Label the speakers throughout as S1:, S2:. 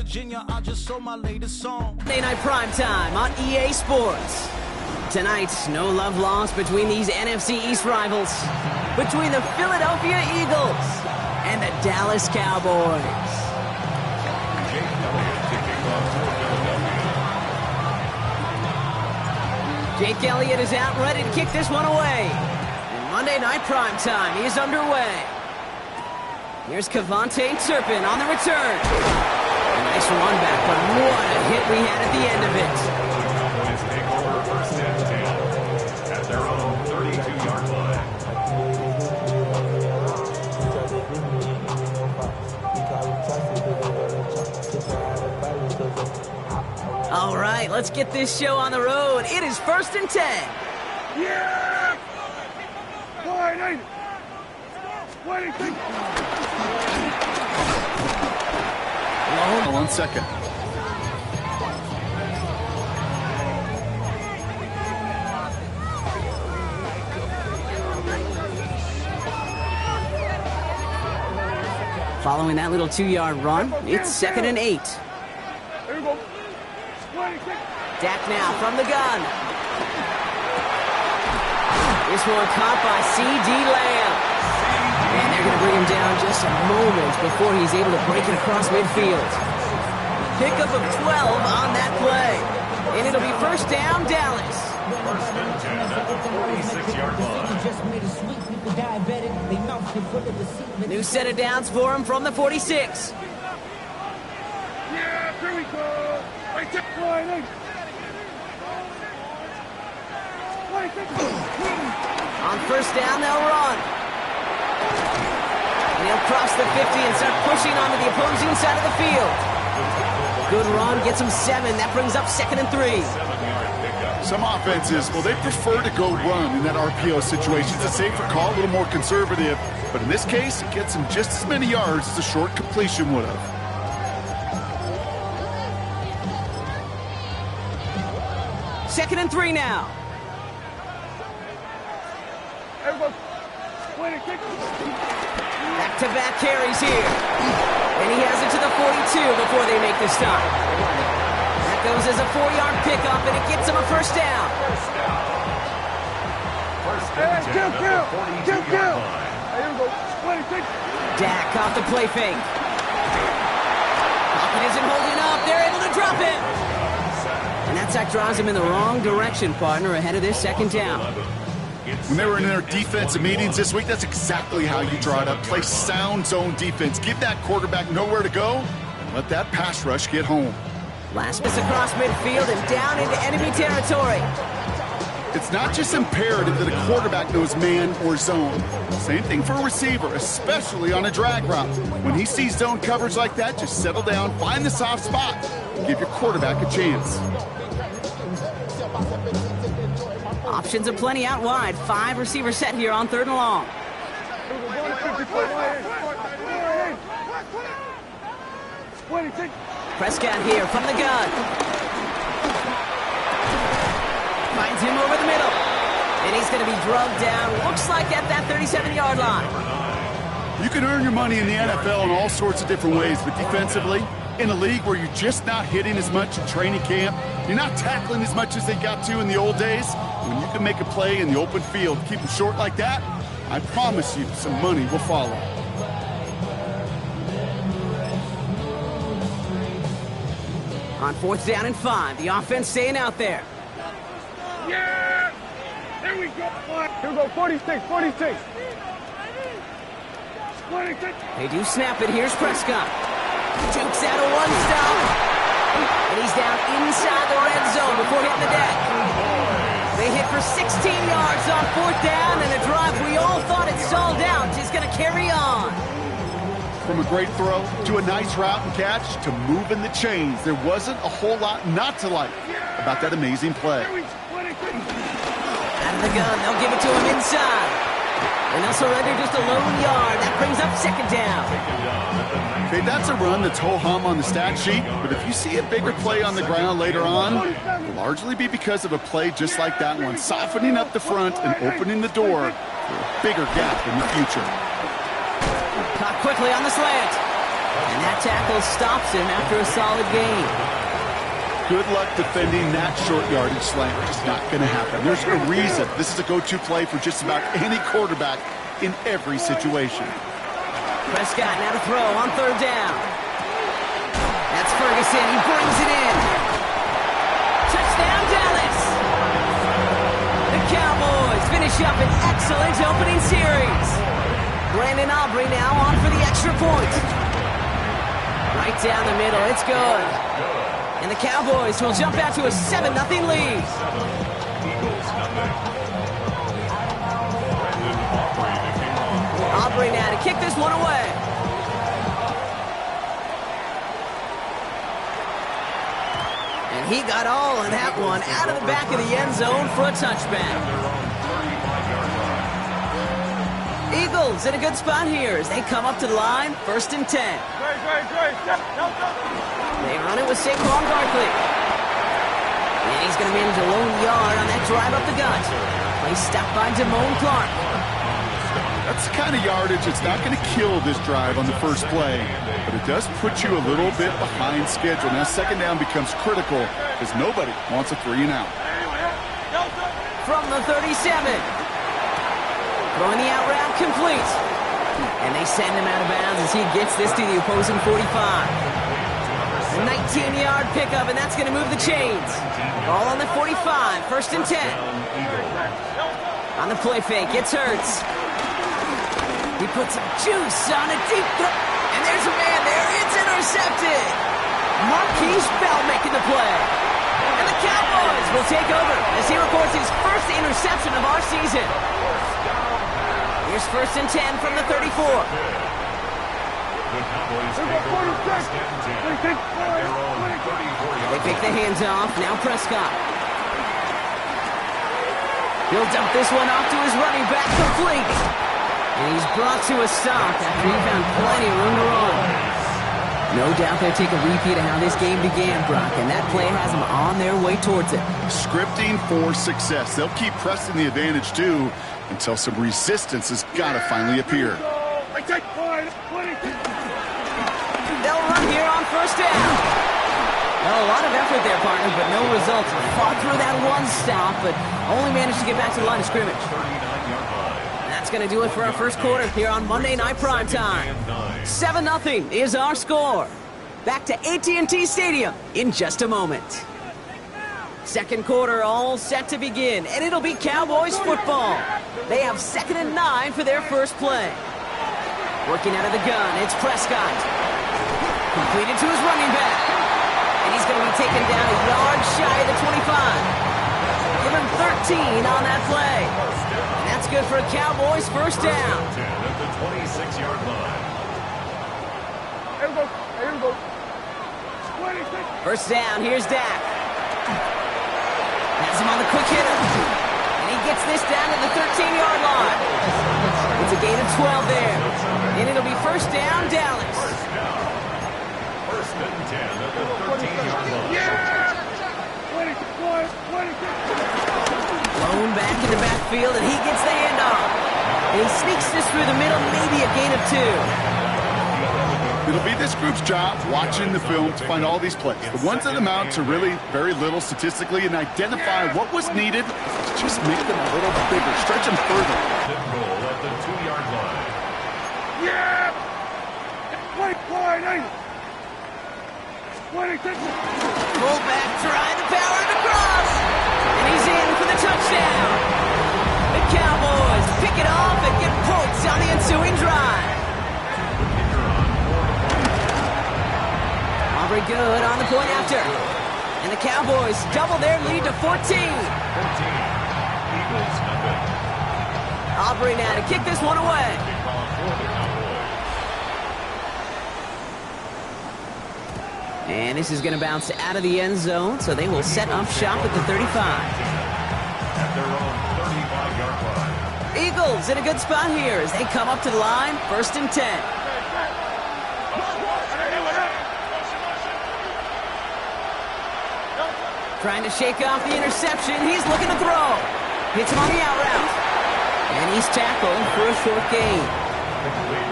S1: Virginia, I just sold my latest song.
S2: Monday Night Primetime on EA Sports. Tonight, no love lost between these NFC East rivals. Between the Philadelphia Eagles and the Dallas Cowboys. Jake Elliott is out ready to kick this one away. And Monday Night Primetime is underway. Here's Kevontae Turpin on the return. A nice run back, but what a hit we had at the end of it.
S3: Take over first and 10 at their own 32-yard line.
S2: All right, let's get this show on the road. It is 1st and 10.
S4: Yeah! Wide eight. Wide eight.
S5: Hold on 2nd.
S2: Following that little 2-yard run, it's 2nd and 8.
S4: There you go.
S2: Dak now from the gun. This one caught by C.D. Lamb. And they're going to bring him down just a moment before he's able to break it across midfield. Pickup of 12 on that play. And it'll be first down, Dallas.
S3: First and 10 at the 46-yard line.
S2: New set of downs for him from the 46.
S4: Yeah, here we go. Right there. Wide eight.
S2: On first down, they'll run. And he'll cross the 50 and start pushing onto the opposing side of the field. Good run, gets him 7. That brings up 2nd and 3.
S5: Some offenses, well, they prefer to go run in that RPO situation. It's a safer call, a little more conservative. But in this case, it gets him just as many yards as a short completion would have.
S2: Second and 3 now. Back-to-back carries here. And he has it to the 42 before they make the stop. That goes as a 4-yard pickup, and it gets him a first down.
S3: First and 10 at the 42-yard line.
S2: Dak off the play fake. Pocket isn't holding up. They're able to drop him. And that sack drives him in the wrong direction, partner, ahead of this 2nd down.
S5: When they were in their defensive meetings this week, that's exactly how you draw it up. Play sound zone defense. Give that quarterback nowhere to go, and let that pass rush get home.
S2: Last miss across midfield and down into enemy territory.
S5: It's not just imperative that a quarterback knows man or zone. Same thing for a receiver, especially on a drag route. When he sees zone coverage like that, just settle down, find the soft spot, and give your quarterback a chance.
S2: Options aplenty out wide. 5 receivers set here on 3rd and long. Prescott here from the gun. Finds him over the middle. And he's going to be drugged down. Looks like at that 37-yard line.
S5: You can earn your money in the NFL in all sorts of different ways, but defensively, in a league where you're just not hitting as much in training camp, you're not tackling as much as they got to in the old days, when you can make a play in the open field, keep them short like that, I promise you some money will follow.
S2: On 4th down and 5, the offense staying out there.
S4: Yeah! There we go. Here we go, 46, 46. 46.
S2: They do snap it. Here's Prescott. Jukes out a 1-stop. And he's down inside the red zone before hitting the deck. They hit for 16 yards on 4th down, and a drive we all thought had stalled out is going to carry on.
S5: From a great throw to a nice route and catch to moving the chains, there wasn't a whole lot not to like about that amazing play.
S2: Out of the gun, they'll give it to him inside. And they'll surrender just a lone yard. That brings up 2nd down.
S5: Okay, that's a run that's ho-hum on the stat sheet, but if you see a bigger play on the ground later on, it'll largely be because of a play just like that one, softening up the front and opening the door for a bigger gap in the future.
S2: Caught quickly on the slant. And that tackle stops him after a solid gain.
S5: Good luck defending that short yardage slant. It's not going to happen. There's a reason this is a go-to play for just about any quarterback in every situation.
S2: Prescott now to throw on third down. That's Ferguson. He brings it in. Touchdown, Dallas. The Cowboys finish up an excellent opening series. Brandon Aubrey now on for the extra point. Right down the middle. It's good. And the Cowboys will jump out to a 7-0 lead. Aubrey now to kick this one away. And he got all of that one out of the back of the end zone for a touchback. Eagles in a good spot here as they come up to the line, 1st and 10. They run it with Saquon Barkley. And he's going to manage a lone yard on that drive up the gut. Play stopped by Damone Clark.
S5: That's the kind of yardage that's not going to kill this drive on the first play, but it does put you a little bit behind schedule. Now, 2nd down becomes critical because nobody wants a 3-and-out.
S2: From the 37. Throwing the out route complete. And they send him out of bounds as he gets this to the opposing 45. A 19-yard pickup, and that's going to move the chains. Ball on the 45, 1st and 10. On the play fake, it's Hurts. He puts some juice on a deep throw. And there's a man there. It's intercepted. Marquise Bell making the play. And the Cowboys will take over as he records his first interception of our season. Here's 1st and 10 from the 34. They pick the hands off. Now Prescott. He'll dump this one off to his running back, complete. And he's brought to a stop after he found plenty of room to run. No doubt they'll take a repeat of how this game began, Brock, and that play has them on their way towards it.
S5: Scripting for success. They'll keep pressing the advantage, too, until some resistance has got to finally appear.
S2: They'll run here on 1st down. Well, a lot of effort there, partner, but no results. Fought through that one stop, but only managed to get back to the line of scrimmage. That's going to do it for our first quarter here on Monday Night Primetime. 7-0 is our score. Back to AT&T Stadium in just a moment. Second quarter all set to begin, and it'll be Cowboys football. They have 2nd and 9 for their first play. Working out of the gun, it's Prescott. Completed to his running back. And he's going to be taken down a yard shy of the 25. Give him 13 on that play. And that's good for a Cowboys 1st down.
S3: At the 26-yard line.
S4: Here we go.
S2: 1st down, here's Dak. Has him on the quick hitter. And he gets this down to the 13-yard line. It's a gain of 12 there. And it'll be 1st down, Dallas.
S3: 1st and 10 at the 13-yard line.
S2: Blown back in the backfield, and he gets the handoff. And he sneaks this through the middle, maybe a gain of 2.
S5: It'll be this group's job watching the film to find all these plays, the ones that amount to really very little statistically, and identify what was needed to just make them a little bigger, stretch them further.
S3: Goal at the 2-yard line.
S2: Fullback trying to power it across. And he's in for the touchdown. The Cowboys pick it off and get points on the ensuing drive. Aubrey good on the point after. And the Cowboys double their lead to 14.
S3: 14. Eagles nothing.
S2: Aubrey now to kick this one away. And this is going to bounce out of the end zone, so they will set up shop at the 35.
S3: At their own 35-yard line.
S2: Eagles in a good spot here as they come up to the line, 1st and 10. Trying to shake off the interception. He's looking to throw. Hits him on the out route. And he's tackled for a short gain.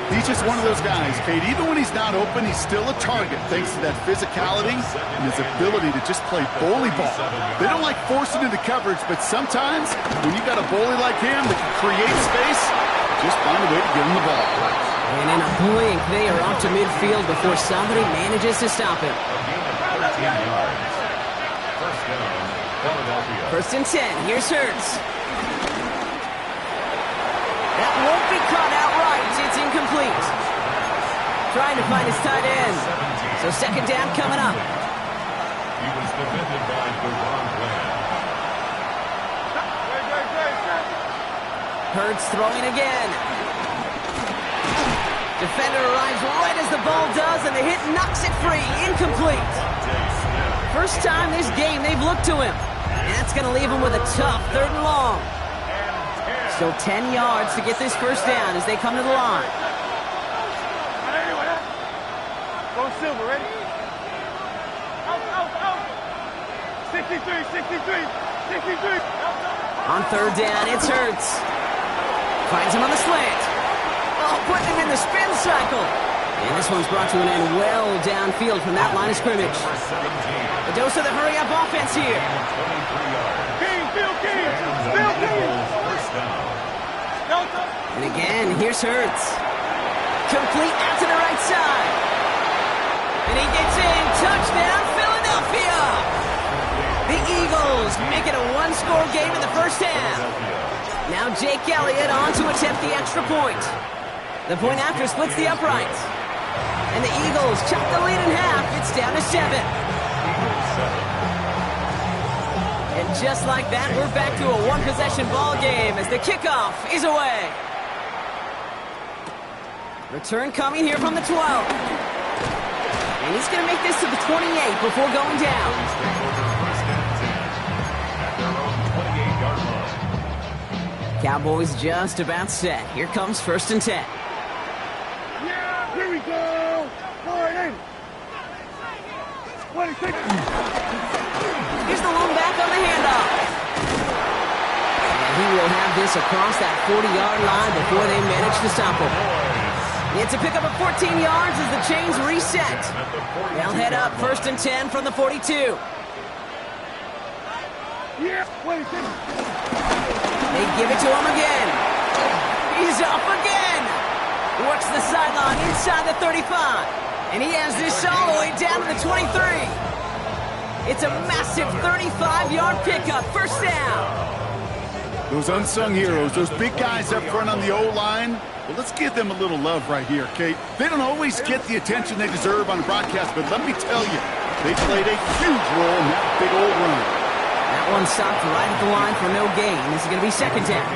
S5: He's just one of those guys, Kate. Even when he's not open, he's still a target thanks to that physicality and his ability to just play bully ball. They don't like forcing into coverage, but sometimes when you got a bully like him that can create space, just find a way to get him the ball.
S2: And in a blink, they are off to midfield before somebody manages to stop him. First and 10. Here's Hurts. That won't be caught outright. It's incomplete. Trying to find his tight end. So second down coming up.
S3: He was defended by the wrong plan.
S2: Hurts throwing again. Defender arrives right as the ball does, and the hit knocks it free. Incomplete. First time this game they've looked to him. And that's going to leave him with a tough 3rd and long. Still 10 yards to get this first down as they come to the line.
S4: Go Silver, ready? Out. 63.
S2: On 3rd down, it's Hurts. Finds him on the slant. Oh, putting him in the spin cycle. And this one's brought to an end well downfield from that line of scrimmage. A dose of the hurry-up offense here.
S4: King.
S2: And again, here's Hurts. Complete out to the right side. And he gets in. Touchdown, Philadelphia. The Eagles make it a 1-score game in the first half. Now Jake Elliott on to attempt the extra point. The point after splits the uprights. And the Eagles chop the lead in half. It's down to 7. And just like that, we're back to a 1-possession ball game as the kickoff is away. Return coming here from the 12. And he's going to make this to the 28 before going down. Cowboys just about set. Here comes 1st and 10.
S4: Yeah, here we go. 26.
S2: Here's the lone back on the handoff. And he will have this across that 40-yard line before they manage to stop him. It's a pickup of 14 yards as the chains reset. They'll head up 1st and 10 from the 42.
S4: Yeah, 26.
S2: They give it to him again. He's up again. Works the sideline inside the 35. And he has this all the way down to the 23. It's a massive 35-yard pickup. First down.
S5: Those unsung heroes, those big guys up front on the O-line, well, let's give them a little love right here, Kate. They don't always get the attention they deserve on the broadcast, but let me tell you, they played a huge role in that big old run.
S2: That one stopped right at the line for no gain. This is going to be second down.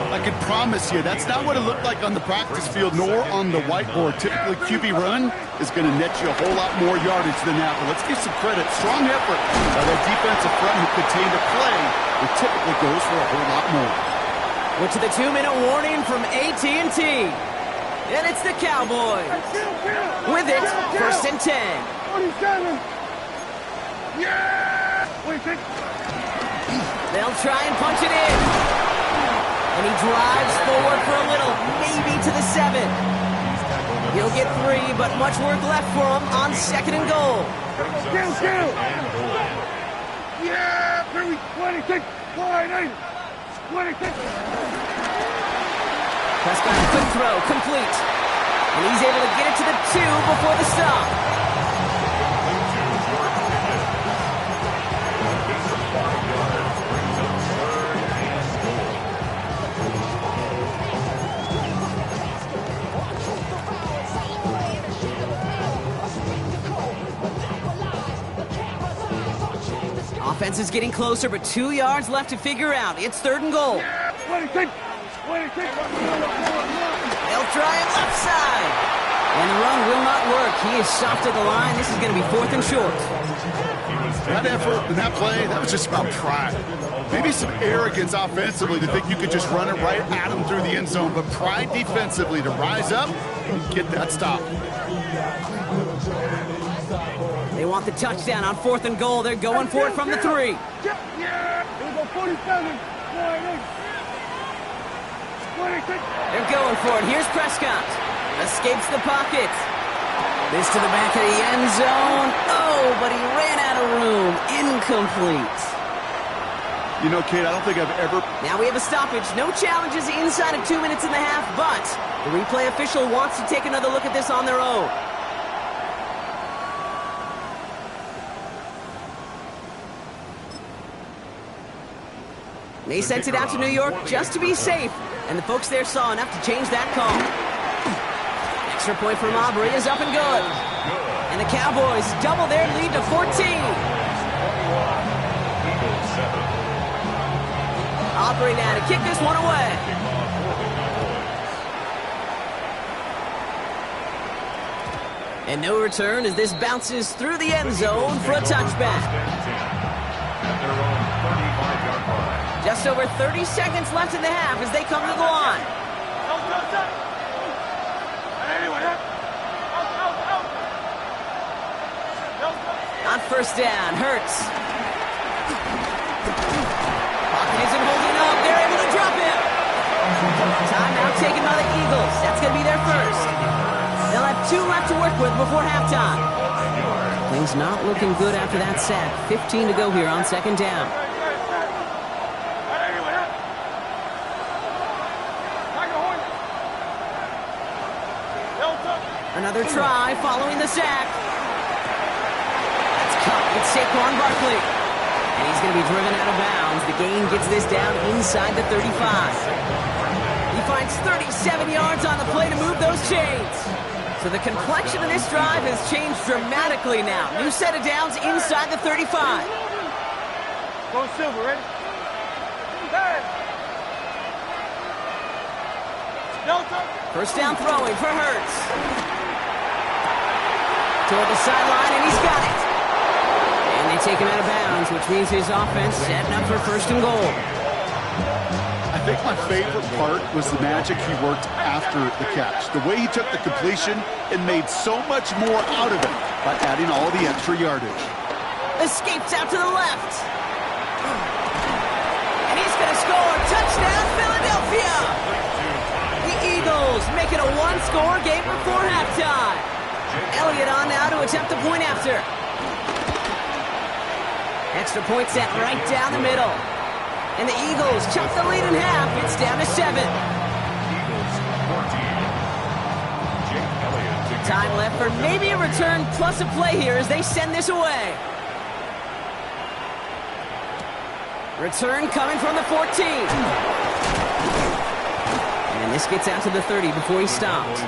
S5: I can promise you, that's not what it looked like on the practice field nor on the whiteboard. Typically, QB run is going to net you a whole lot more yardage than that. But let's give some credit. Strong effort by that defensive front who contained a play that typically goes for a whole lot more.
S2: We're to the 2-minute warning from AT&T. And it's the Cowboys. With it, 1st and 10.
S4: 47. Yeah! 26.
S2: They'll try and punch it in. And he drives forward for a little, maybe to the 7. He'll get 3, but much work left for him on 2nd and goal.
S4: Kill. Yeah! Here we 26. 28. 26.
S2: Prescott, quick throw, complete. And he's able to get it to the 2 before the stop. Offense is getting closer, but 2 yards left to figure out. It's 3rd and goal.
S4: 26.
S2: They'll try it left side. And the run will not work. He is soft at the line. This is going to be 4th and short.
S5: That effort and that play, that was just about pride. Maybe some arrogance offensively to think you could just run it right at him through the end zone, but pride defensively to rise up and get that stop.
S2: They want the touchdown on 4th and goal. They're going for it from the 3.
S4: Yeah! Here we go, 47. 48.
S2: They're going for it. Here's Prescott. Escapes the pocket. This to the back of the end zone. Oh, but he ran out of room. Incomplete.
S5: You know, Kate, I don't think I've ever...
S2: Now we have a stoppage. No challenges inside of 2 minutes and a half, but the replay official wants to take another look at this on their own. They sent it out to New York just to be safe, and the folks there saw enough to change that call. Extra point from Aubrey is up and good. And the Cowboys double their lead to 14. Aubrey now to kick this one away. And no return as this bounces through the end zone for a touchback. Just over 30 seconds left in the half as they come to the line. On first down, Hurts. Pocket isn't holding up. They're able to drop him. Timeout taken by the Eagles. That's going to be their first. They'll have 2 left to work with before halftime. Things not looking good after that sack. 15 to go here on second down. Another try following the sack. That's caught with Saquon Barkley. And he's going to be driven out of bounds. The gain gets this down inside the 35. He finds 37 yards on the play to move those chains. So the complexion of this drive has changed dramatically now. New set of downs inside the 35.
S4: Go Silver, ready? Delta.
S2: First down throwing for Hurts. Toward the sideline, and he's got it. And they take him out of bounds, which means his offense setting up for first and goal.
S5: I think my favorite part was the magic he worked after the catch. The way he took the completion and made so much more out of it by adding all the extra yardage.
S2: Escapes out to the left. And he's going to score. Touchdown, Philadelphia. The Eagles make it a one-score game before halftime. Elliott on now to attempt the point after. Extra point set right down the middle. And the Eagles chop the lead in half. It's down to 7. Time left for maybe a return plus a play here as they send this away. Return coming from the 14. And this gets out to the 30 before he stopped.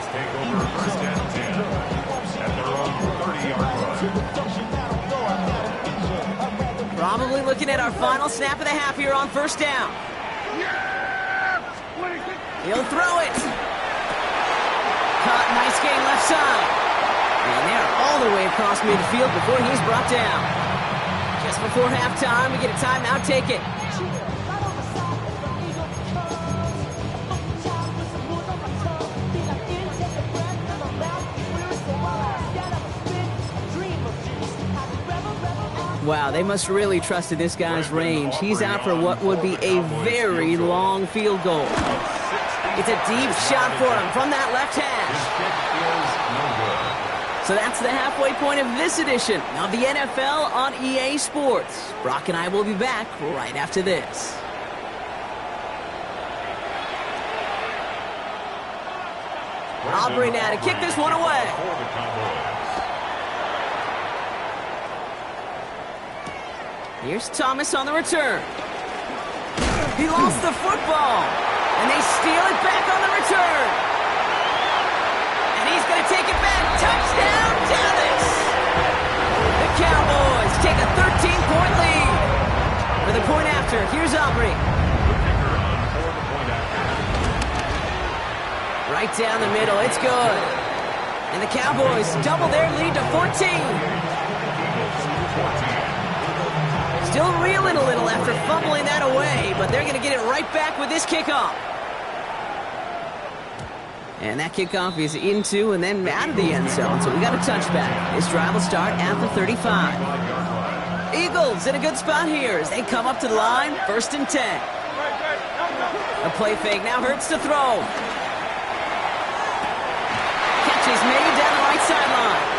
S2: Probably looking at our final snap of the half here on first down. He'll throw it. Caught, nice gain left side. And they're all the way across midfield before he's brought down. Just before halftime, we get a timeout taken. Wow, they must really trust in this guy's range. He's out for what would be a very long field goal. It's a deep shot for him from that left hash. So that's the halfway point of this edition of the NFL on EA Sports. Brock and I will be back right after this. Aubrey now to kick this one away. Here's Thomas on the return. He lost the football. And they steal it back on the return. And he's going to take it back. Touchdown, Dallas! The Cowboys take a 13-point lead. For the point after, here's Aubrey. Right down the middle, it's good. And the Cowboys double their lead to 14. Still reeling a little after fumbling that away, but they're going to get it right back with this kickoff. And that kickoff is into and then out of the end zone, so we got a touchback. This drive will start at the 35. Eagles in a good spot here as they come up to the line, 1st and 10. A play fake now hurts to throw. Catch is made down the right sideline.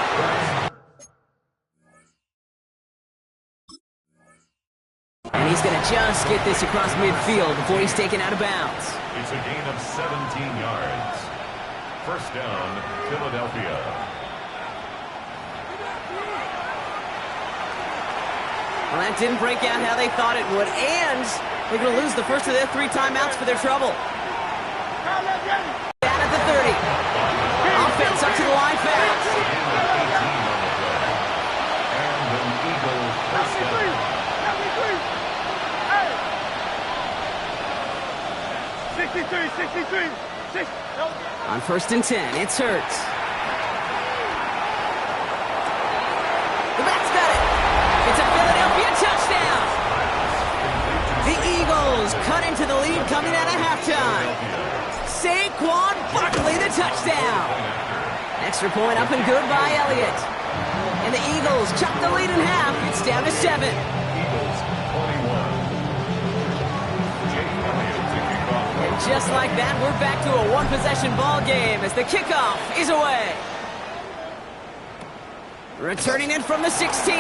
S2: And he's going to just get this across midfield before he's taken out of bounds.
S3: It's a gain of 17 yards. First down, Philadelphia.
S2: Well, that didn't break out how they thought it would, and they're going to lose the first of their 3 timeouts for their trouble. Down at the 30. Offense up to the line fast.
S3: And an Eagle first down.
S4: 63.
S2: On 1st and 10, it's Hurts. The back's got it. It's a Philadelphia touchdown. The Eagles cut into the lead coming out of halftime. Saquon Barkley, the touchdown. Extra point up and good by Elliott. And the Eagles chop the lead in half. It's down to 7.
S3: Eagles 21.
S2: And just like that, we're back to a one-possession ball game as the kickoff is away. Returning it from the 16.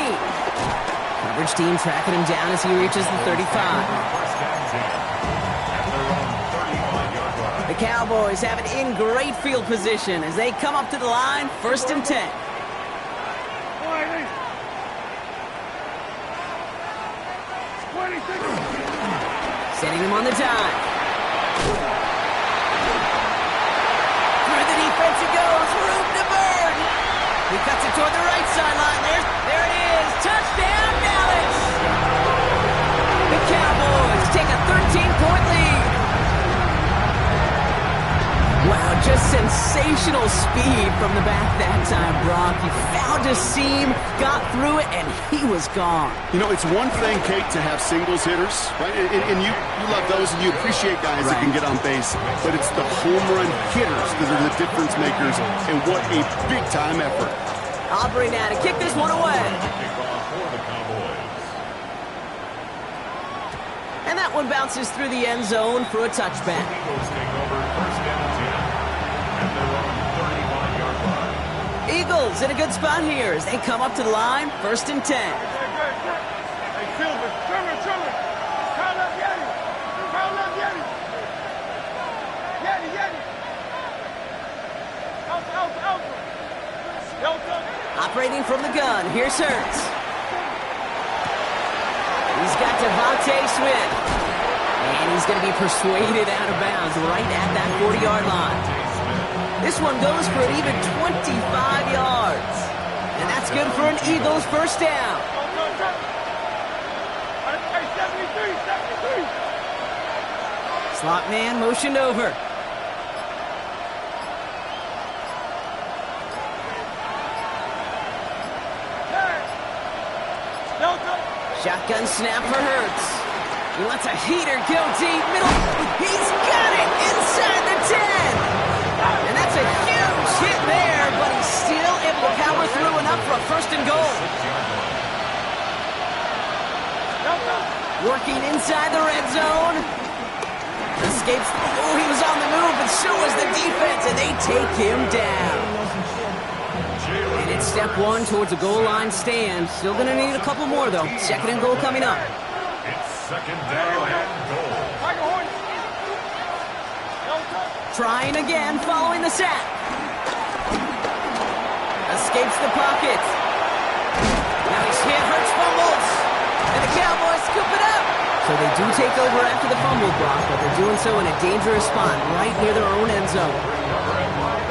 S2: Coverage team tracking him down as he reaches the 35. The Cowboys have it in great field position as they come up to the line, 1st and 10. Setting him on the dime. Through the defense it goes, room to burn. He cuts it toward the right sideline. There it is. Touchdown, Dallas. The Cowboys take a 13-point lead. Wow, just sensational speed from the back that time, Brock. He found a seam, got through it, and he was gone.
S5: You know, it's one thing, Kate, to have singles hitters, right? And you love those and you appreciate guys that can get on base. But it's the home run hitters that are the difference makers, and what a big-time effort.
S2: Aubrey now to kick this one away. And that one bounces through the end zone for a touchback. Eagles in a good spot here as they come up to the line, 1st and 10.
S4: Hey, Silver, Trimmer. Call up Yeti. Out.
S2: Operating from the gun, here's Hurts. He's got Devontae Smith. And he's going to be persuaded out of bounds right at that 40-yard line. This one goes for an even 25 yards. And that's good for an Eagles first down.
S4: Hey, 73.
S2: Slot man motioned over. Shotgun snap for Hurts. He lets a heater go deep middle. He's got it inside the 10. And that's a huge hit there, but he's still able to power through enough for a 1st and goal. Working inside the red zone. Escapes. Oh, he was on the move, but so was the defense, and they take him down. And it's step 1 towards a goal line stand. Still going to need a couple more, though. 2nd and goal coming up.
S3: It's 2nd down and goal.
S2: Trying again following the sack. Escapes the pocket. Now he's hit, Hurts fumbles. And the Cowboys scoop it up. So they do take over after the fumble block, but they're doing so in a dangerous spot right near their own end zone.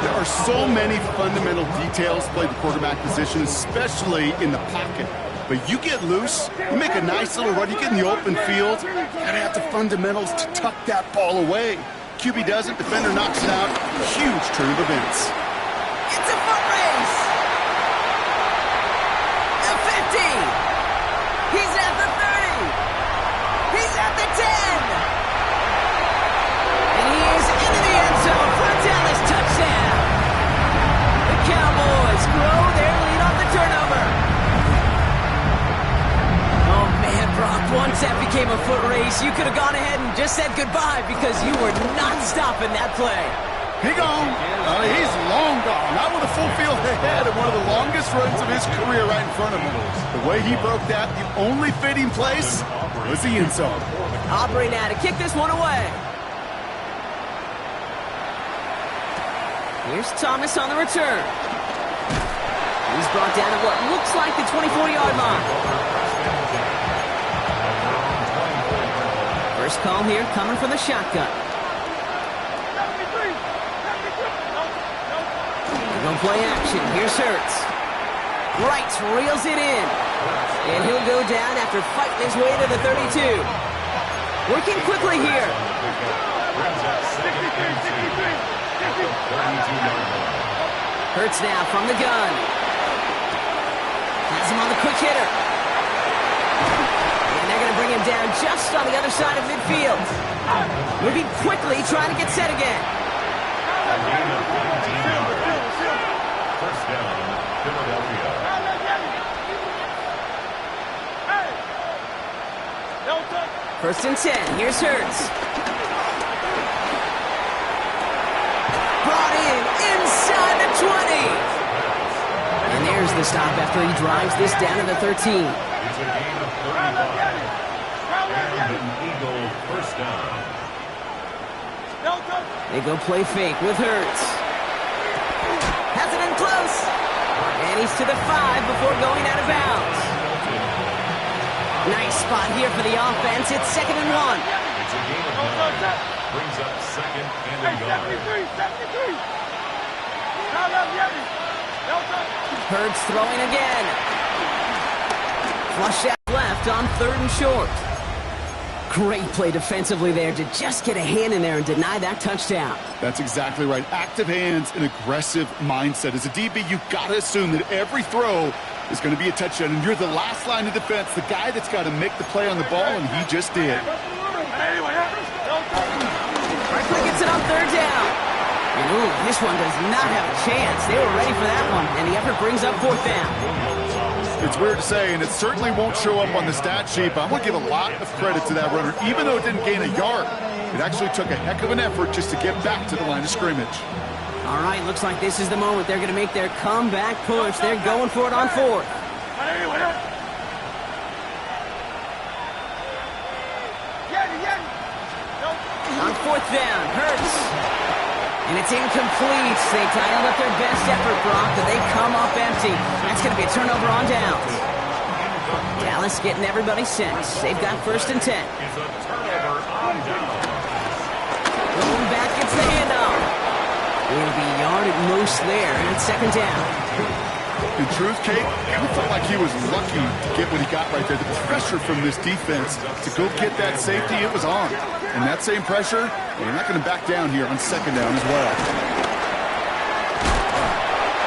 S5: There are so many fundamental details to play the quarterback position, especially in the pocket. But you get loose, you make a nice little run, you get in the open field, you gotta have the fundamentals to tuck that ball away. QB does it, defender knocks it out. Huge turn of events.
S2: It's a foot race. The 50. He's at the 30. He's at the 10. And he is into the end zone for a Dallas touchdown. The Cowboys grow their lead on the turnover. Oh, man, Brock, one that became a foot race, you could have gone ahead and just said goodbye because you were not stopping that play.
S5: He gone. He's long gone. Not with a full field ahead and one of the longest runs of his career right in front of him. The way he broke that, the only fitting place was the end zone.
S2: Aubrey now to kick this one away. Here's Thomas on the return. He's brought down at what looks like the 24-yard line. First call here coming from the shotgun. They're going to play action. Here's Hurts. Wright reels it in. And he'll go down after fighting his way to the 32. Working quickly here. Hurts now from the gun. Has him on the quick hitter. And they're going to bring him down just on the other side of midfield. Moving quickly, trying to get set again.
S3: First down, Philadelphia.
S2: First and 10. Here's Hurts. Brought in inside the 20. And there's the stop after he drives this down to the 13.
S3: It's a gain of 35. And an Eagle first down.
S2: They go play fake with Hurts. Has it in close. And he's to the 5 before going out of bounds. Nice spot here for the offense. It's 2nd and 1.
S3: It's a gain of 9. Brings up 2nd and a yard.
S2: Hurts throwing again. Flush out left on 3rd and short. Great play defensively there to just get a hand in there and deny that touchdown.
S5: That's exactly right. Active hands and aggressive mindset. As a DB, you've got to assume that every throw is going to be a touchdown, and you're the last line of defense, the guy that's got to make the play on the ball, and he just did.
S2: Quickly gets it on 3rd down. And ooh, this one does not have a chance. They were ready for that one, and the effort brings up 4th down.
S5: It's weird to say, and it certainly won't show up on the stat sheet, but I'm going to give a lot of credit to that runner. Even though it didn't gain a yard, it actually took a heck of an effort just to get back to the line of scrimmage.
S2: All right, looks like this is the moment they're going to make their comeback push. They're going for it on 4th. On 4th down, Hurts. And it's incomplete. They dialed up their best effort, Brock, but they come up empty. That's going to be a turnover on downs. Dallas getting everybody set. They've got 1st and 10. Going back, gets the handoff. Will be yard at most there, and it's 2nd down.
S5: In truth, Kate, I felt like he was lucky to get what he got right there. The pressure from this defense to go get that safety, it was on. And that same pressure, they're not going to back down here on 2nd down as well.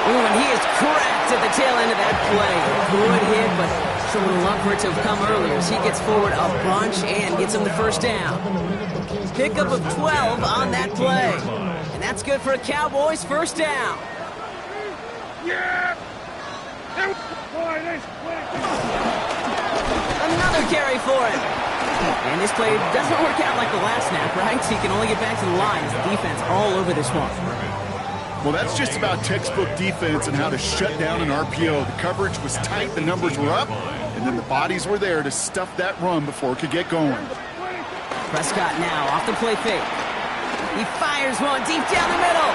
S2: Ooh, and he is cracked at the tail end of that play. Good hit, but sure would love for it to have come earlier as he gets forward a bunch and gets him the 1st down. Pickup of 12 on that play. And that's good for a Cowboys 1st down.
S4: Yeah!
S2: Another carry for him. And this play doesn't work out like the last snap, right? So he can only get back to the line as the defense all over this one.
S5: Well, that's just about textbook defense and how to shut down an RPO. The coverage was tight, the numbers were up, and then the bodies were there to stuff that run before it could get going.
S2: Prescott now off the play fake. He fires one deep down the middle.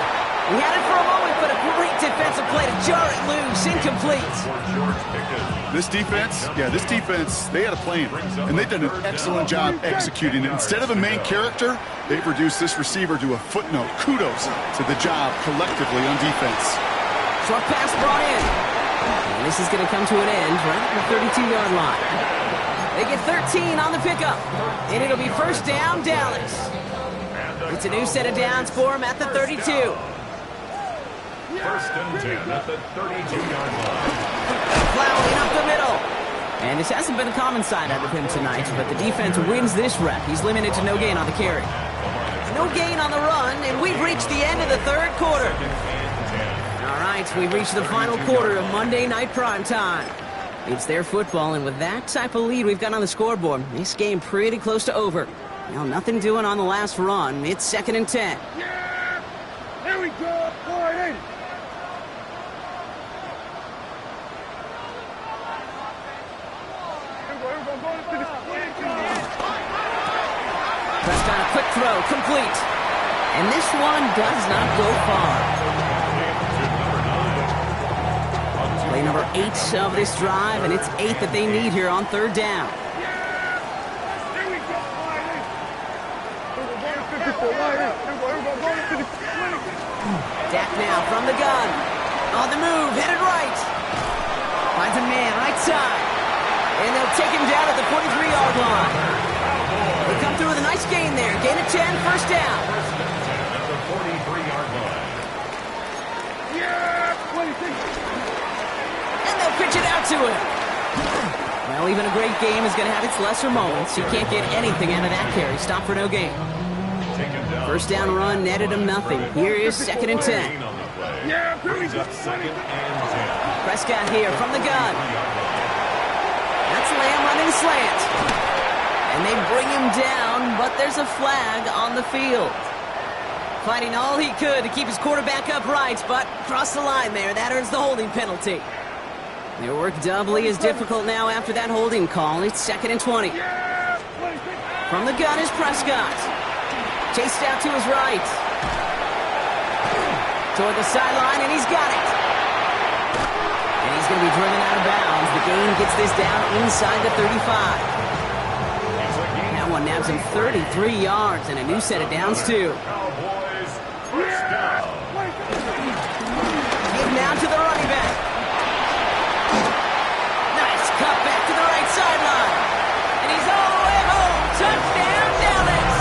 S2: He had it for a moment, but a great defensive play to jar it loose. Incomplete.
S5: This defense, they had a plan, and they've done an excellent job executing it. Instead of a main character, they've reduced this receiver to a footnote. Kudos to the job collectively on defense.
S2: Short pass brought in. And this is going to come to an end right at the 32-yard line. They get 13 on the pickup, and it'll be 1st down, Dallas. It's a new set of downs for him at the 32.
S3: 1st and 10 at the 32-yard line.
S2: Plowing up the middle. And this hasn't been a common side out of him tonight, but the defense wins this rep. He's limited to no gain on the carry. No gain on the run, and we've reached the end of the 3rd quarter. All right, we've reached the final quarter of Monday Night Primetime. It's their football, and with that type of lead we've got on the scoreboard, this game pretty close to over. Now, nothing doing on the last run. It's 2nd and 10.
S4: Yeah! There we go! Boy, in!
S2: Prescott, a quick throw, complete. And this one does not go far. Play number 8 of this drive, and it's 8 that they need here on 3rd down. Dak now from the gun. On the move, headed right. Finds a man right side. And they'll take him down at the 43-yard line. They come through with a nice gain there. Gain of 10, 1st down.
S3: At the 43-yard line.
S4: Yeah! 26!
S2: And they'll pitch it out to him. Well, even a great game is going to have its lesser moments. You can't get anything out of that carry. Stop for no gain. 1st down run netted him nothing. Here is 2nd and 10.
S4: Yeah!
S3: Brings up 2nd and 10.
S2: Prescott here from the gun. That's Lamb running slant. And they bring him down, but there's a flag on the field. Fighting all he could to keep his quarterback upright, but crossed the line there. That earns the holding penalty. Their work doubly is difficult now after that holding call. It's 2nd and 20. From the gun is Prescott. Chased out to his right. Toward the sideline, and he's got it. And he's going to be driven out of bounds. The gain gets this down inside the 35. That one nabs him 33 yards and a new set of downs, too.
S3: Cowboys, 1st down.
S2: Give now to the running back. Nice cut back to the right sideline. And he's all the way home. Touchdown, Dallas.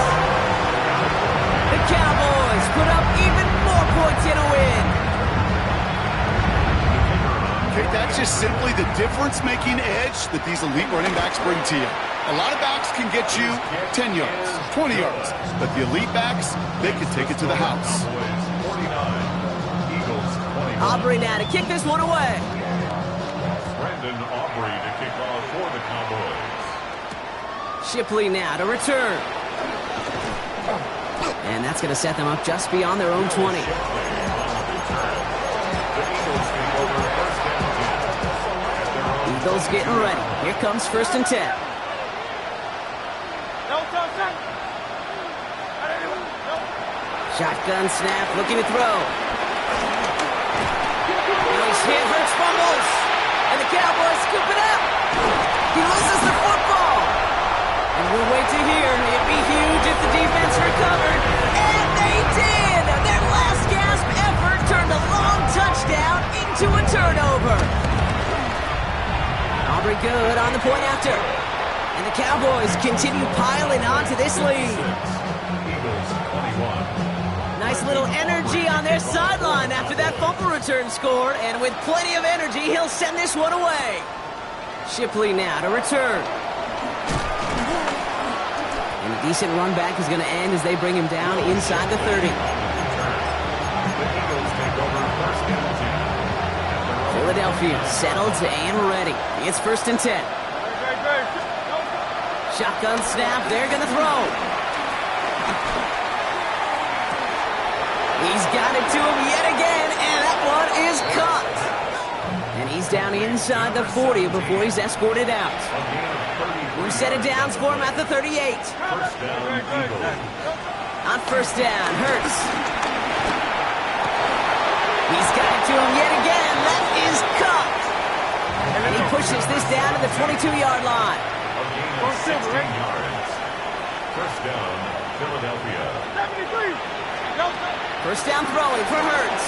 S2: The Cowboys put up even more points in a win.
S5: Okay, that's just simply the difference-making edge that these elite running backs bring to you. A lot of backs can get you 10 yards, 20 yards, but the elite backs, they can take it to the house.
S3: Cowboys, 49. Eagles, 21.
S2: Aubrey now to kick this one away.
S3: Brendan Aubrey to kick off for the Cowboys.
S2: Shipley now to return. And that's going to set them up just beyond their own 20.
S3: The Eagles take over 1st and 10.
S2: Eagles getting ready. Here comes 1st and 10. Shotgun snap, looking to throw. Nice hit, Hurts fumbles. And the Cowboys scoop it up. He loses the football. And we'll wait to hear. It'd be huge if the defense recovered. And they did. Their last gasp effort turned a long touchdown into a turnover. Aubrey good on the point after. And the Cowboys continue piling onto this lead.
S3: Eagles, 21.
S2: Nice little energy on their sideline after that fumble return scored, and with plenty of energy, he'll send this one away. Shipley now to return. And a decent run back is going to end as they bring him down inside the 30.
S3: The Eagles take over 1st and 10.
S2: Philadelphia settled and ready. It's 1st and 10. Shotgun snap, they're going to throw. He's got it to him yet again, and that one is caught. And he's down inside the 40 before he's escorted out. We've set it down for him at the 38.
S3: 1st down, Eagles.
S2: On 1st down, Hurts. He's got it to him yet again. That is caught. And he pushes this down to the 22-yard line.
S3: A gain of 16 yards. 1st down, Philadelphia.
S4: 73!
S2: 1st down throwing for Hurts.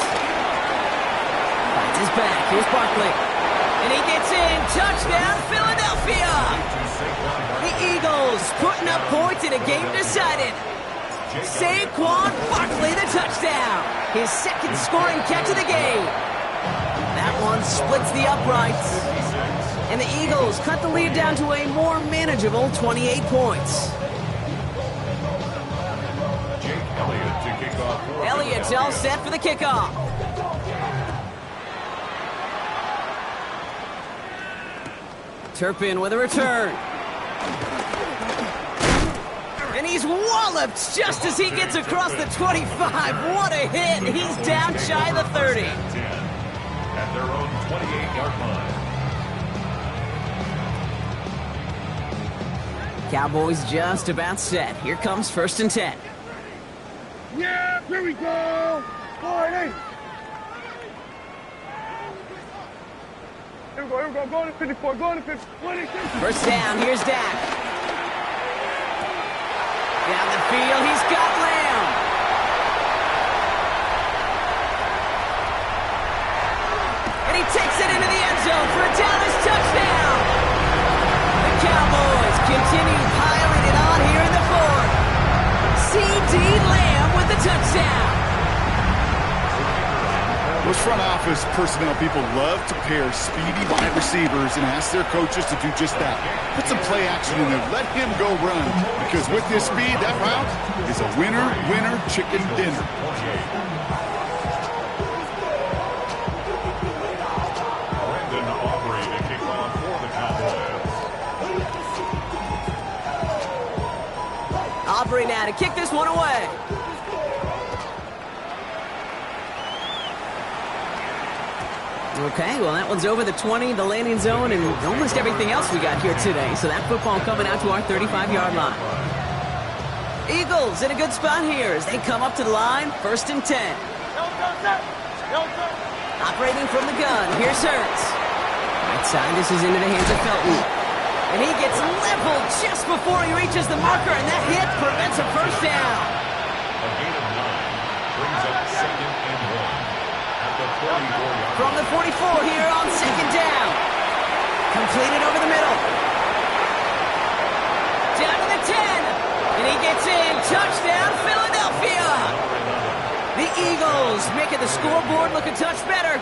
S2: Finds his back. Here's Barkley. And he gets in. Touchdown, Philadelphia. The Eagles putting up points in a game decided. Saquon Barkley, the touchdown. His 2nd scoring catch of the game. That one splits the uprights. And the Eagles cut the lead down to a more manageable 28 points. Elliott's all set for the kickoff. Turpin with a return. And he's walloped just as he gets across the 25. What a hit. He's down shy of the 30.
S3: At their own 28-yard line.
S2: Cowboys just about set. Here comes 1st and 10.
S4: Yeah, here we go. 40. Here we go, go to 54, go to 50.
S2: 1st down, here's Dak. Down the field, he's got Lamb. And he takes it into the end zone for a Dallas touchdown. The Cowboys continue piling it on here in the 4th. C.D. Lamb with the touchdown.
S5: Those front office personnel people love to pair speedy wide receivers and ask their coaches to do just that. Put some play action in there. Let him go run. Because with this speed, that route is a winner, winner, chicken dinner.
S3: Brendan Aubrey to kick off for the Cowboys.
S2: Aubrey now to kick this one away. Okay, well, that one's over the 20, the landing zone, and almost everything else we got here today. So that football coming out to our 35-yard line. Eagles in a good spot here as they come up to the line, 1st and 10. Operating from the gun, here's Hurts. Right side, this is into the hands of Felton. And he gets leveled just before he reaches the marker, and that hit prevents a 1st down.
S3: A gain of 9 brings up 2nd and 1.
S2: From the 44 here on 2nd down. Completed over the middle. Down to the 10. And he gets in. Touchdown, Philadelphia. The Eagles making the scoreboard look a touch better.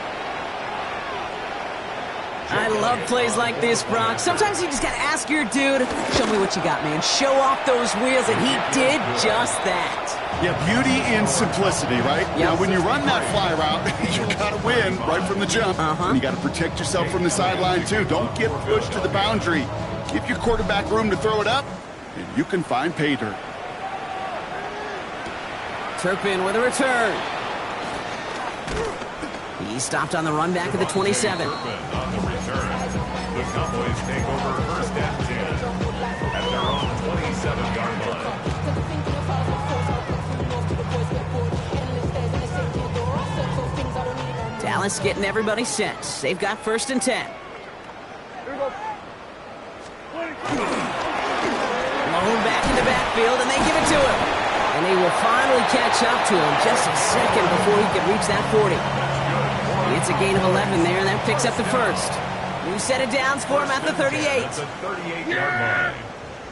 S2: I love plays like this, Brock. Sometimes you just got to ask your dude, show me what you got, man. Show off those wheels, and he did just that.
S5: Yeah, beauty in simplicity, right?
S2: Yep.
S5: Now, when you run that fly route, you got to win right from the jump. And you got to protect yourself from the sideline, too. Don't get pushed to the boundary. Give your quarterback room to throw it up, and you can find pay dirt.
S2: Turpin with a return. He stopped on the run back at the 27.
S3: On the return, the Cowboys take over 1st and 10 at their own 27-yard line.
S2: Dallas getting everybody set. They've got 1st and 10. Blown back in the backfield, and they give it to him. And they will finally catch up to him just a second before he can reach that 40. It's a gain of 11 there, and that picks up the 1st. New set of downs for him at the 38.
S3: The 38-yard line.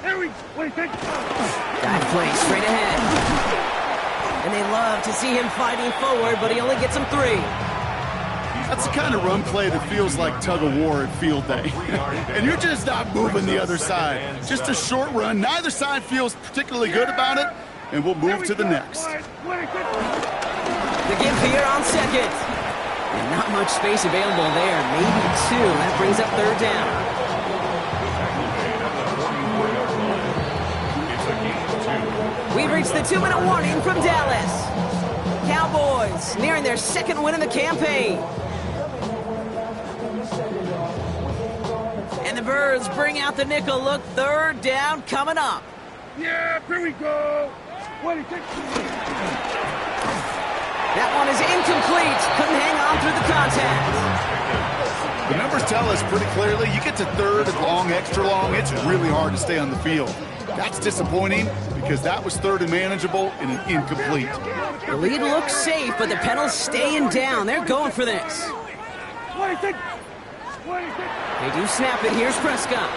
S4: Here we go.
S2: Guy plays straight ahead. And they love to see him fighting forward, but he only gets him 3.
S5: That's the kind of run play that feels like tug-of-war at field day. And you're just not moving the other side. Just a short run. Neither side feels particularly good about it, and we'll move to the next.
S2: The give here on 2nd. And not much space available there. Maybe 2. That brings up 3rd down. We've reached the 2-minute warning from Dallas. Cowboys nearing their 2nd win in the campaign. And the Birds bring out the nickel look. 3rd down coming up.
S4: Yeah, here we go.
S2: That one is incomplete. Couldn't hang on through the contact.
S5: The numbers tell us pretty clearly, you get to 3rd and long, extra long, it's really hard to stay on the field. That's disappointing because that was 3rd and manageable and an incomplete.
S2: The lead looks safe, but the pedal's staying down. They're going for this. They do snap it. Here's Prescott.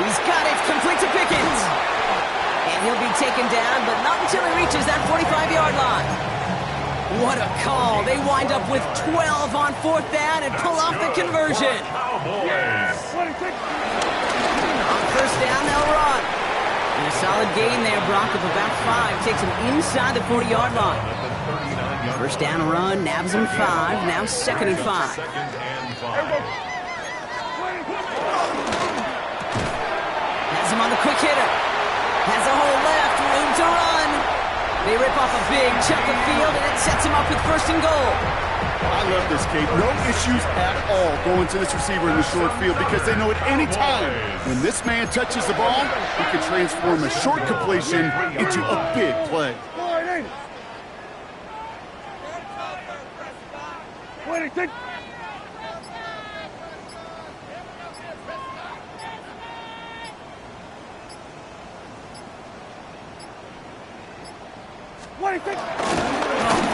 S2: He's got it. Complete to Pickens. And he'll be taken down, but not until he reaches that 45-yard line. What a call. They wind up with 12 on 4th down and pull off the conversion. On 1st down, they'll run. And a solid gain there, Brock, of about 5. Takes him inside the 40-yard line. 1st down run, nabs him 5. Now 2nd and 5. quick hitter. Has a hole left, room to run. They rip off a big chunk of field, and it sets him up with first and goal.
S5: I love this, Kate. No issues at all going to this receiver in the short field because they know at any time when this man touches the ball, he can transform a short completion into a big play.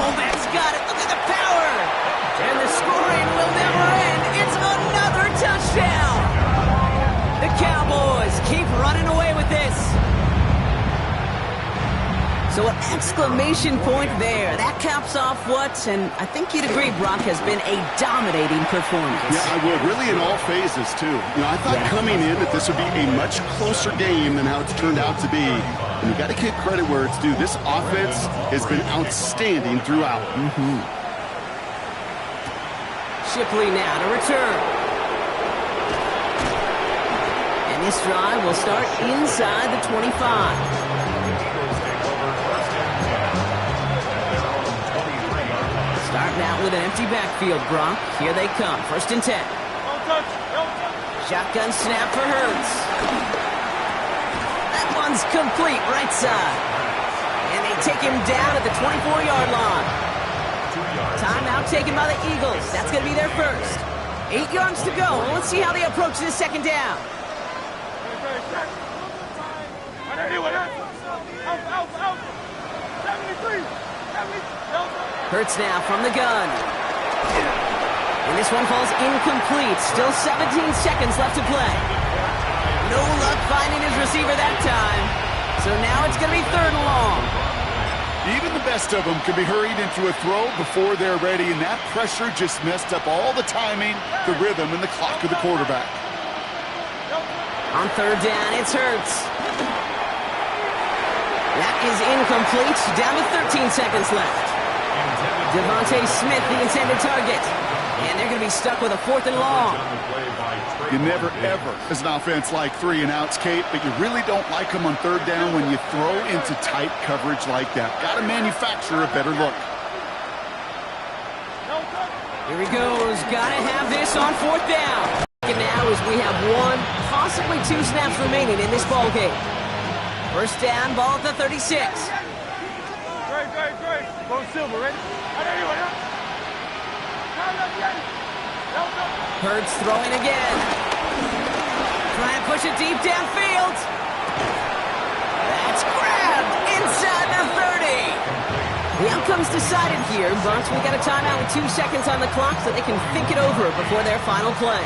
S2: Fullback's got it. Look at the power. And the scoring will never end. It's another touchdown. The Cowboys keep running away with this. So an exclamation point there. That caps off what, and I think you'd agree, Brock, has been a dominating performance.
S5: Yeah, I would. Really in all phases, too. You know, I thought coming in that this would be a much closer game than how it's turned out to be. And you got to give credit where it's due. This offense has been outstanding throughout.
S2: Shipley now to return. And this drive will start inside the 25. Starting out with an empty backfield, Brock. Here they come. First and 10. Shotgun snap for Hurts. That one's complete right side. And they take him down at the 24-yard line. Timeout taken by the Eagles. That's going to be their first. 8 yards to go. Well, let's see how they approach this second down. Hurts now from the gun. And this one falls incomplete. Still 17 seconds left to play. No luck finding his receiver that time. So now it's going to be third and long.
S5: Even the best of them can be hurried into a throw before they're ready, and that pressure just messed up all the timing, the rhythm, and the clock of the quarterback.
S2: On third down, it's Hurts. That is incomplete. Down to 13 seconds left. Devontae Smith, the intended target. And they're going to be stuck with a fourth and long.
S5: You never, ever, as an offense, like 3 and outs, Kate, but you really don't like them on third down when you throw into tight coverage like that. Got to manufacture a better look.
S2: Here he goes. Got to have this on fourth down. And now as we have 1, possibly 2 snaps remaining in this ball game. First down, ball at the 36.
S4: Great. Go Silver, ready?
S2: Hurts throwing again. Trying to push it deep downfield. That's grabbed inside the 30. The outcome's decided here, but we got a timeout with 2 seconds on the clock so they can think it over before their final play.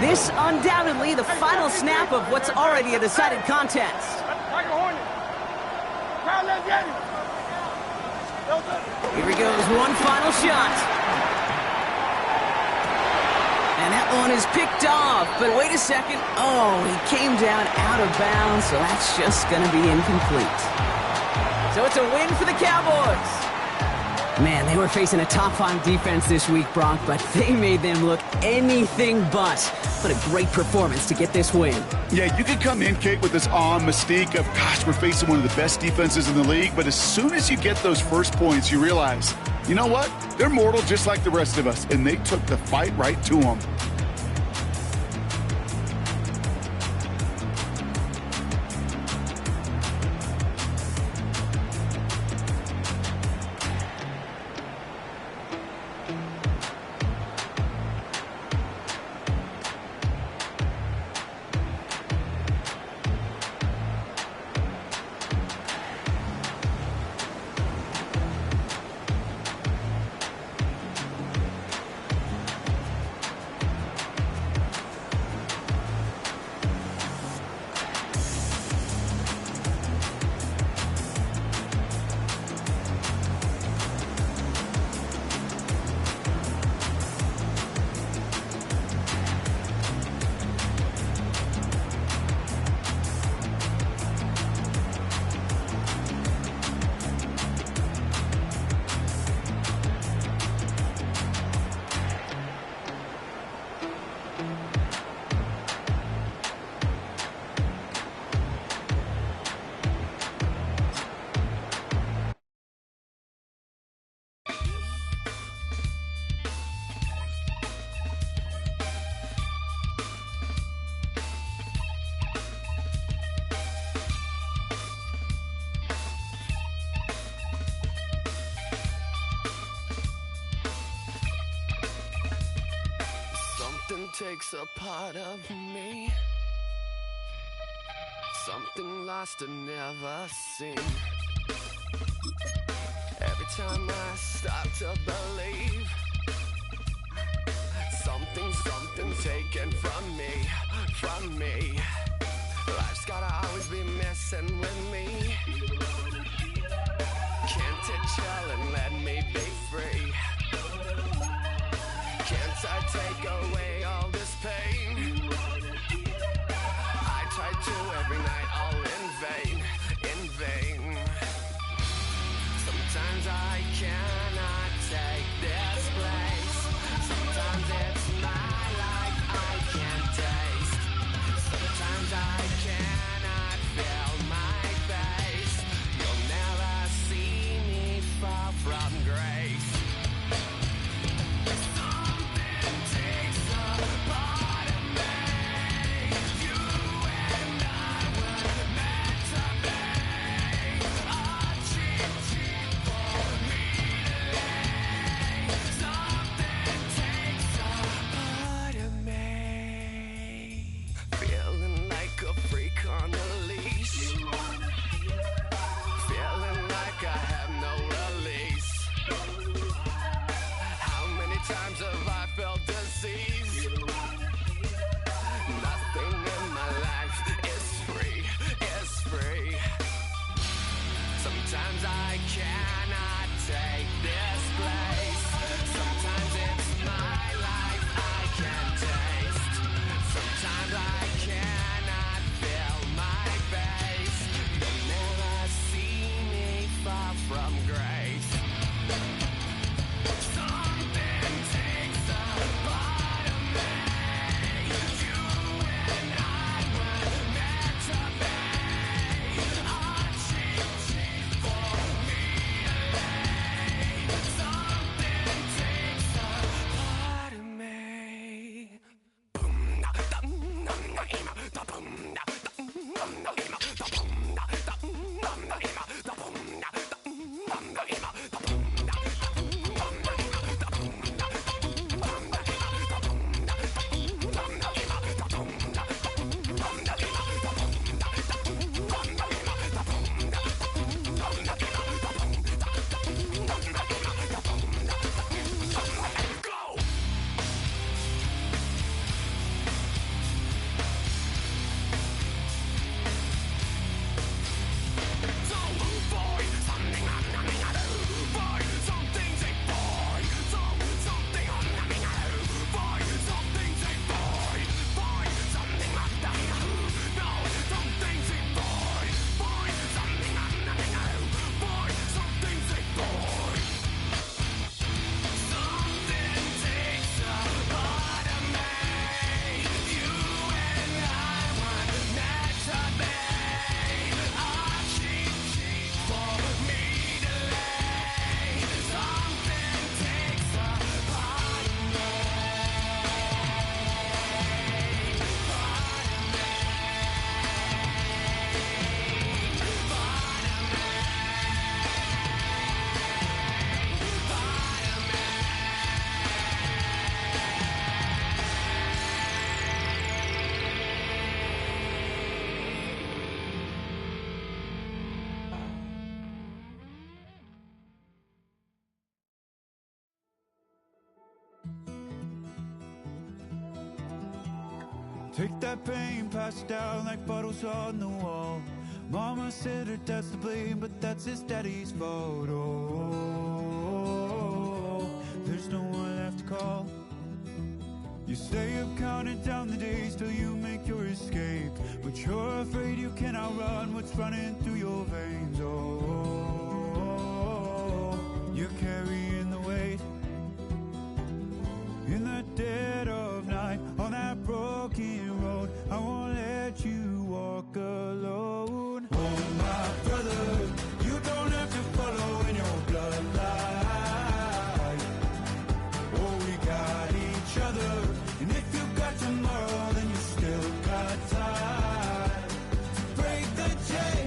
S2: This undoubtedly the final snap of what's already a decided contest. Here he goes, one final shot. And that one is picked off, but wait a second. Oh, he came down out of bounds, so that's just going to be incomplete. So it's a win for the Cowboys. Man, they were facing a top-5 defense this week, Brock, but they made them look anything but. What a great performance to get this win.
S5: Yeah, you could come in, Kate, with this awe and mystique of, gosh, we're facing one of the best defenses in the league, but as soon as you get those first points, you realize, you know what? They're mortal just like the rest of us, and they took the fight right to them.
S6: takes a part of me. Something lost and never seen. Every time I start to believe, something's taken from me. Life's gotta always be messing with me. Can't it chill and let me be free? Can't I take away all this pain? I try to every night, all in vain. Sometimes I cannot take this place. Sometimes it's my life I can't taste. Sometimes I cannot feel my face. You'll never see me fall from grace. Something takes a part of me. You and I were meant to be. A cheap for me to lay. Something takes a part of me. Feeling like a freak on a leash. Feeling like I have no release. How many times have I felt disease? Nothing in my life is free. Sometimes I cannot take this place. Sometimes it's my life I can't taste. Sometimes I cannot feel my face. You'll never see me far from grace. Something takes a part of me. You and I were meant to be. A cheap for me to lay. Something takes a part of me.
S1: Take that pain, pass it down like bottles on the wall. Mama said her dad's to blame, but that's his daddy's fault. Oh, there's no one left to call. You stay up counting down the days till you make your escape, but you're afraid you cannot run what's running through your veins. Oh, you're carrying the weight in the dead of night on that broken road. I won't let you walk alone. Oh, my brother, you don't have to follow in your bloodline. Oh, we got each other, and if you got tomorrow, then you still got time to break the chain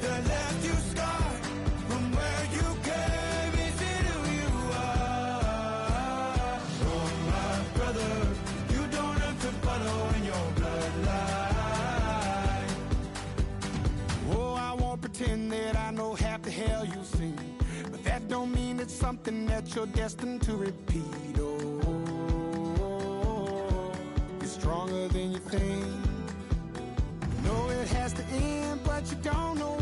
S1: that left you scarred from where you came into who you are. Oh, my brother, you don't have something that you're destined to repeat. Oh, you're stronger than you think. You know it has to end, but you don't know